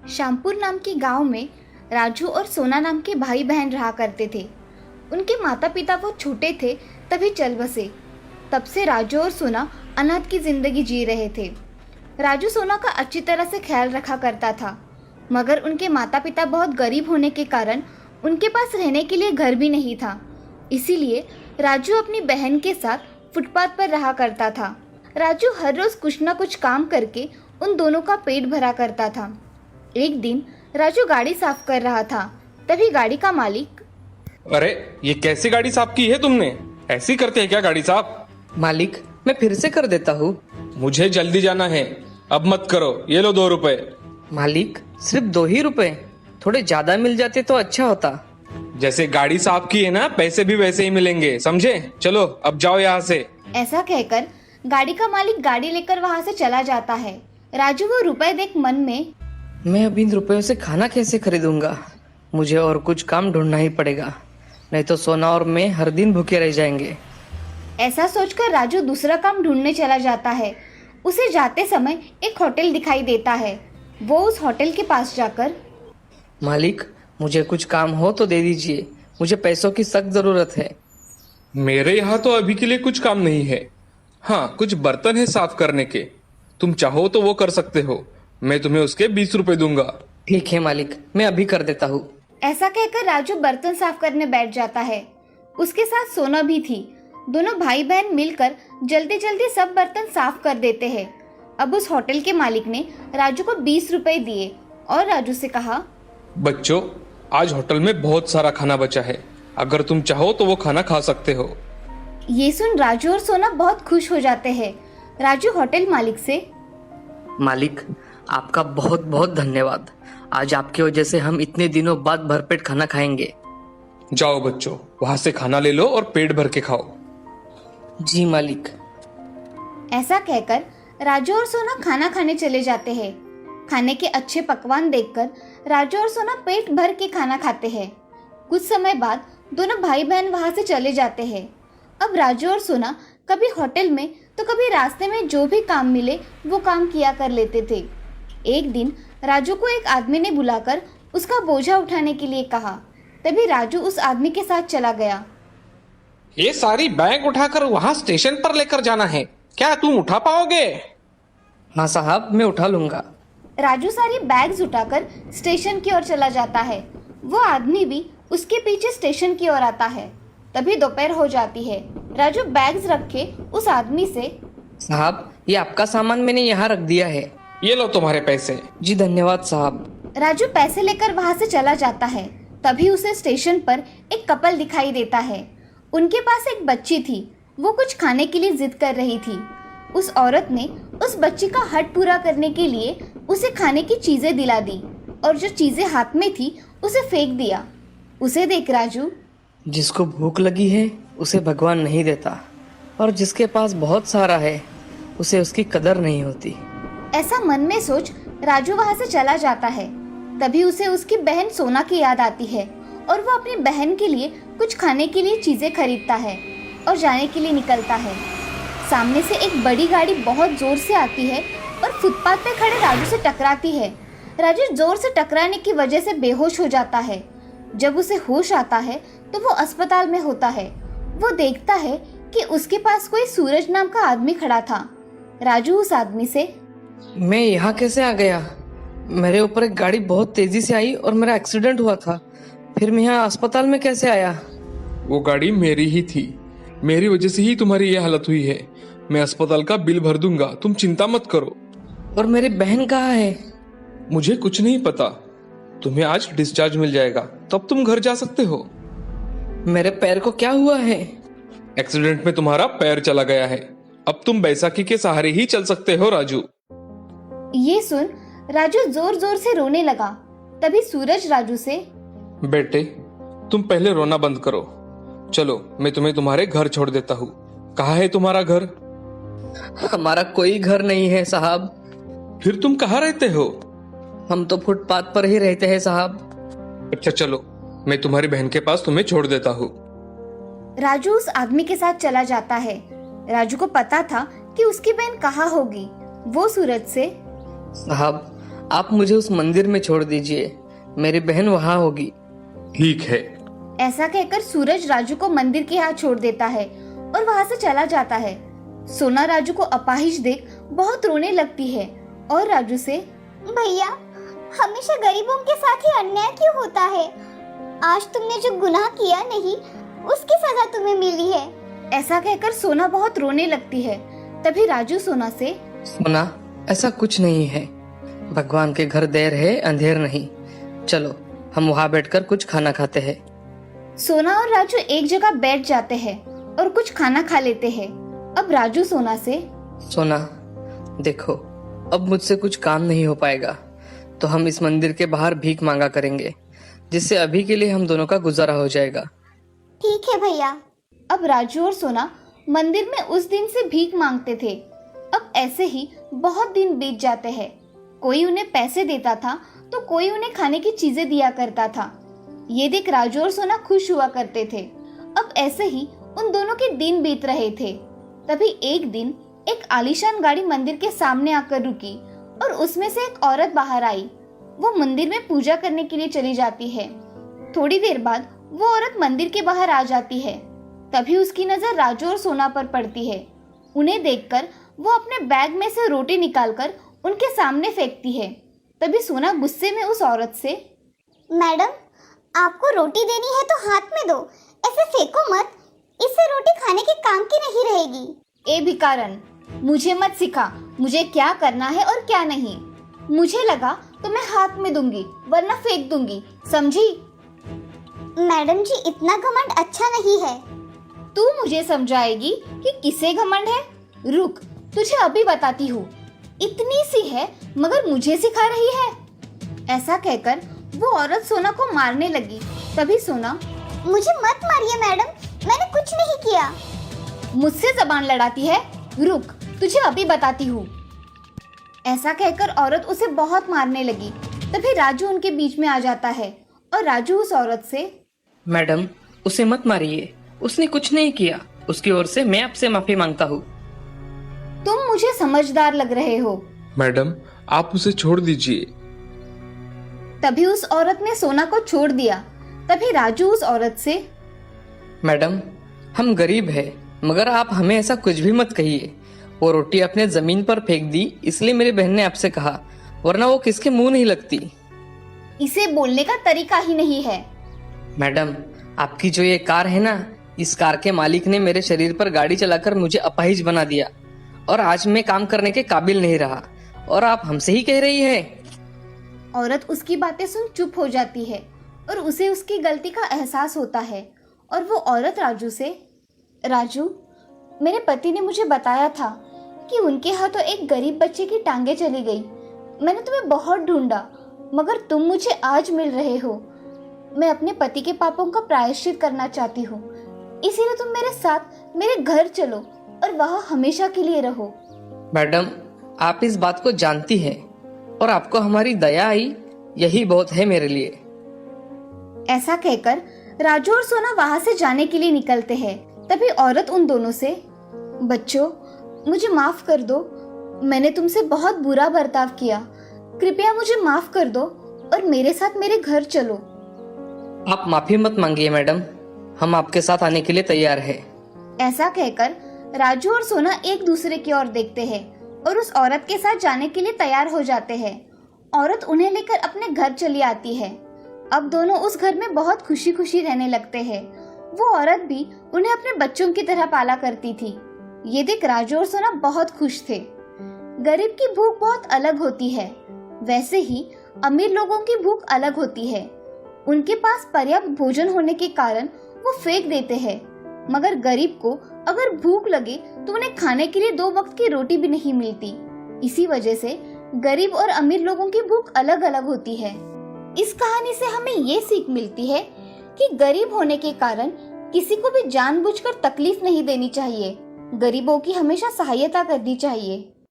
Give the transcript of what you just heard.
श्यामपुर नाम के गांव में राजू और सोना नाम के भाई बहन रहा करते थे। उनके माता पिता बहुत छोटे थे तभी चल बसे। तब से राजू और सोना अनाथ की जिंदगी जी रहे थे। राजू सोना का अच्छी तरह से ख्याल रखा करता था, मगर उनके माता पिता बहुत गरीब होने के कारण उनके पास रहने के लिए घर भी नहीं था। इसीलिए राजू अपनी बहन के साथ फुटपाथ पर रहा करता था। राजू हर रोज कुछ न कुछ काम करके उन दोनों का पेट भरा करता था। एक दिन राजू गाड़ी साफ कर रहा था, तभी गाड़ी का मालिक, अरे ये कैसी गाड़ी साफ की है तुमने? ऐसी करते हैं क्या गाड़ी साफ? मालिक, मैं फिर से कर देता हूँ। मुझे जल्दी जाना है, अब मत करो। ये लो 2 रुपए। मालिक, सिर्फ 2 ही रुपए? थोड़े ज्यादा मिल जाते तो अच्छा होता। जैसे गाड़ी साफ की है ना, पैसे भी वैसे ही मिलेंगे, समझे? चलो अब जाओ यहाँ से। ऐसा कहकर गाड़ी का मालिक गाड़ी लेकर वहां से चला जाता है। राजू वो रुपए देख मन में, मैं अब इन रुपयों से खाना कैसे खरीदूंगा? मुझे और कुछ काम ढूंढना ही पड़ेगा, नहीं तो सोना और मैं हर दिन भूखे रह जाएंगे। ऐसा सोचकर राजू दूसरा काम ढूंढने चला जाता है। उसे जाते समय एक होटल दिखाई देता है। वो उस होटल के पास जाकर, मालिक, मुझे कुछ काम हो तो दे दीजिए, मुझे पैसों की सख्त जरूरत है। मेरे यहाँ तो अभी के लिए कुछ काम नहीं है। हाँ, कुछ बर्तन है साफ करने के, तुम चाहो तो वो कर सकते हो। मैं तुम्हें उसके 20 रुपए दूंगा। ठीक है मालिक, मैं अभी कर देता हूँ। ऐसा कहकर राजू बर्तन साफ करने बैठ जाता है। उसके साथ सोना भी थी। दोनों भाई बहन मिलकर जल्दी जल्दी सब बर्तन साफ कर देते हैं। अब उस होटल के मालिक ने राजू को 20 रुपए दिए और राजू से कहा, बच्चों, आज होटल में बहुत सारा खाना बचा है, अगर तुम चाहो तो वो खाना खा सकते हो। ये सुन राजू और सोना बहुत खुश हो जाते हैं। राजू होटल मालिक से, मालिक, आपका बहुत बहुत धन्यवाद। आज आपकी वजह से हम इतने दिनों बाद भरपेट खाना खाएंगे। जाओ बच्चों, वहां से खाना ले लो और पेट भर के खाओ। जी मालिक। ऐसा कहकर राजू और सोना खाना खाने चले जाते हैं। खाने के अच्छे पकवान देखकर राजू और सोना पेट भर के खाना खाते हैं। कुछ समय बाद दोनों भाई बहन वहां से चले जाते हैं। अब राजू और सोना कभी होटल में तो कभी रास्ते में जो भी काम मिले वो काम किया कर लेते थे। एक दिन राजू को एक आदमी ने बुलाकर उसका बोझा उठाने के लिए कहा। तभी राजू उस आदमी के साथ चला गया। ये सारी बैग उठाकर वहां स्टेशन पर लेकर जाना है, क्या तुम उठा पाओगे? हाँ साहब, मैं उठा लूंगा। राजू सारी बैग्स उठाकर स्टेशन की ओर चला जाता है। वो आदमी भी उसके पीछे स्टेशन की ओर आता है। तभी दोपहर हो जाती है। राजू बैग्स रखे उस आदमी से, साहब, ये आपका सामान मैंने यहाँ रख दिया है। ये लो तुम्हारे पैसे। जी धन्यवाद साहब। राजू पैसे लेकर वहां से चला जाता है। तभी उसे स्टेशन पर एक कपल दिखाई देता है। उनके पास एक बच्ची थी। वो कुछ खाने के लिए जिद कर रही थी। उस औरत ने उस बच्ची का हट पूरा करने के लिए उसे खाने की चीजें दिला दी और जो चीजें हाथ में थी उसे फेंक दिया। उसे देख राजू, जिसको भूख लगी है उसे भगवान नहीं देता, और जिसके पास बहुत सारा है उसे उसकी कदर नहीं होती। ऐसा मन में सोच राजू वहां से चला जाता है। तभी उसे उसकी बहन सोना की याद आती है और वो अपनी बहन के लिए कुछ खाने के लिए चीजें खरीदता है और जाने के लिए निकलता है। सामने से एक बड़ी गाड़ी बहुत जोर से आती है और फुटपाथ पे खड़े राजू से टकराती है। राजू जोर से टकराने की वजह से बेहोश हो जाता है। जब उसे होश आता है तो वो अस्पताल में होता है। वो देखता है कि उसके पास कोई सूरज नाम का आदमी खड़ा था। राजू उस आदमी से, मैं यहाँ कैसे आ गया? मेरे ऊपर एक गाड़ी बहुत तेजी से आई और मेरा एक्सीडेंट हुआ था। फिर मैं यहाँ अस्पताल में कैसे आया? वो गाड़ी मेरी ही थी, मेरी वजह से ही तुम्हारी ये हालत हुई है। मैं अस्पताल का बिल भर दूंगा, तुम चिंता मत करो। और मेरी बहन कहाँ है? मुझे कुछ नहीं पता, तुम्हें आज डिस्चार्ज मिल जाएगा, तब तुम घर जा सकते हो। मेरे पैर को क्या हुआ है? एक्सीडेंट में तुम्हारा पैर चला गया है, अब तुम बैसाखी के सहारे ही चल सकते हो राजू। ये सुन राजू जोर जोर से रोने लगा। तभी सूरज राजू से, बेटे, तुम पहले रोना बंद करो। चलो, मैं तुम्हें तुम्हारे घर छोड़ देता हूँ। कहाँ है तुम्हारा घर? हमारा कोई घर नहीं है साहब। फिर तुम कहाँ रहते हो? हम तो फुटपाथ पर ही रहते हैं साहब। अच्छा चलो, मैं तुम्हारी बहन के पास तुम्हें छोड़ देता हूँ। राजू उस आदमी के साथ चला जाता है। राजू को पता था कि उसकी बहन कहाँ होगी। वो सूरज से, साहब, आप मुझे उस मंदिर में छोड़ दीजिए, मेरी बहन वहाँ होगी। ठीक है। ऐसा कहकर सूरज राजू को मंदिर के यहाँ छोड़ देता है और वहाँ से चला जाता है। सोना राजू को अपाहिज देख बहुत रोने लगती है और राजू से, भैया, हमेशा गरीबों के साथ ही अन्याय क्यों होता है? आज तुमने जो गुनाह किया नहीं, उसकी सजा तुम्हें मिली है। ऐसा कहकर सोना बहुत रोने लगती है। तभी राजू सोना से, सोना, ऐसा कुछ नहीं है। भगवान के घर देर है अंधेर नहीं। चलो हम वहाँ बैठकर कुछ खाना खाते हैं। सोना और राजू एक जगह बैठ जाते हैं और कुछ खाना खा लेते हैं। अब राजू सोना से, सोना देखो, अब मुझसे कुछ काम नहीं हो पाएगा तो हम इस मंदिर के बाहर भीख मांगा करेंगे, जिससे अभी के लिए हम दोनों का गुजारा हो जाएगा। ठीक है भैया। अब राजू और सोना मंदिर में उस दिन से भीख मांगते थे। अब ऐसे ही बहुत दिन बीत जाते हैं। कोई उन्हें पैसे देता था तो कोई उन्हें खाने की चीजें दिया करता था। ये देख राजू और सोना खुश हुआ करते थे। अब ऐसे ही उन दोनों के दिन बीत रहे थे। तभी एक दिन एक आलीशान गाड़ी मंदिर के सामने आकर रुकी और उसमें से एक औरत बाहर आई। वो मंदिर में पूजा करने के लिए चली जाती है। थोड़ी देर बाद वो औरत मंदिर के बाहर आ जाती है। तभी उसकी नजर राजू और सोना पर पड़ती है। उन्हें देखकर वो अपने बैग में से रोटी निकालकर उनके सामने फेंकती है। तभी सोना गुस्से में उस औरत से, मैडम, आपको रोटी देनी है तो हाथ में दो, ऐसे फेंको मत। इससे रोटी खाने के काम की नहीं रहेगी। ए भिखारन, मुझे मत सिखा मुझे क्या करना है और क्या नहीं। मुझे लगा तो मैं हाथ में दूंगी वरना फेंक दूंगी, समझी? मैडम जी, इतना घमंड अच्छा नहीं है। तू मुझे समझाएगी कि किसे घमंड है? रुक, तुझे अभी बताती हूँ। इतनी सी है मगर मुझे सिखा रही है। ऐसा कहकर वो औरत सोना को मारने लगी। तभी सोना, मुझे मत मारिए मैडम, मैंने कुछ नहीं किया। मुझसे जबान लड़ाती है? रुक, तुझे अभी बताती हूँ। ऐसा कहकर औरत उसे बहुत मारने लगी। तभी राजू उनके बीच में आ जाता है और राजू उस औरत से, मैडम, उसे मत मारिए, उसने कुछ नहीं किया। उसकी ओर से मैं आपसे माफी मांगता हूँ। तुम मुझे समझदार लग रहे हो। मैडम, आप उसे छोड़ दीजिए। तभी उस औरत ने सोना को छोड़ दिया। तभी राजू उस औरत से, मैडम, हम गरीब हैं, मगर आप हमें ऐसा कुछ भी मत कहिए। वो रोटी अपने जमीन पर फेंक दी इसलिए मेरी बहन ने आपसे कहा, वरना वो किसके मुंह नहीं लगती। इसे बोलने का तरीका ही नहीं है। मैडम, आपकी जो ये कार है ना, इस कार के मालिक ने मेरे शरीर पर गाड़ी चलाकर मुझे अपाहिज बना दिया और आज मैं काम करने के काबिल नहीं रहा, और आप हमसे ही कह रही है। औरत उसकी बातें सुन चुप हो जाती है और उसे उसकी गलती का एहसास होता है। और वो औरत राजू से, राजू, मेरे पति ने मुझे बताया था कि उनके हाथों एक गरीब बच्चे की टांगे चली गई। मैंने तुम्हें बहुत ढूंढा मगर तुम मुझे आज मिल रहे हो। मैं अपने पति के पापों का प्रायश्चित करना चाहती हूँ, इसीलिए तुम मेरे साथ मेरे घर चलो और वहाँ हमेशा के लिए रहो। मैडम, आप इस बात को जानती हैं और आपको हमारी दया आई, यही बहुत है मेरे लिए। ऐसा कहकर राजू और सोना वहाँ से जाने के लिए निकलते हैं। तभी औरत उन दोनों से, बच्चों, मुझे माफ कर दो, मैंने तुमसे बहुत बुरा बर्ताव किया। कृपया मुझे माफ कर दो और मेरे साथ मेरे घर चलो। आप माफी मत मांगिए मैडम, हम आपके साथ आने के लिए तैयार हैं। ऐसा कहकर राजू और सोना एक दूसरे की ओर देखते हैं और उस औरत के साथ जाने के लिए तैयार हो जाते हैं। औरत उन्हें लेकर अपने घर चली आती है। अब दोनों उस घर में बहुत खुशी खुशी रहने लगते हैं। वो औरत भी उन्हें अपने बच्चों की तरह पाला करती थी। ये देख राजू और सोना बहुत खुश थे। गरीब की भूख बहुत अलग होती है, वैसे ही अमीर लोगों की भूख अलग होती है। उनके पास पर्याप्त भोजन होने के कारण वो फेंक देते हैं, मगर गरीब को अगर भूख लगे तो उन्हें खाने के लिए 2 वक्त की रोटी भी नहीं मिलती। इसी वजह से गरीब और अमीर लोगों की भूख अलग अलग होती है। इस कहानी से हमें ये सीख मिलती है कि गरीब होने के कारण किसी को भी जानबूझकर तकलीफ नहीं देनी चाहिए। गरीबों की हमेशा सहायता करनी चाहिए।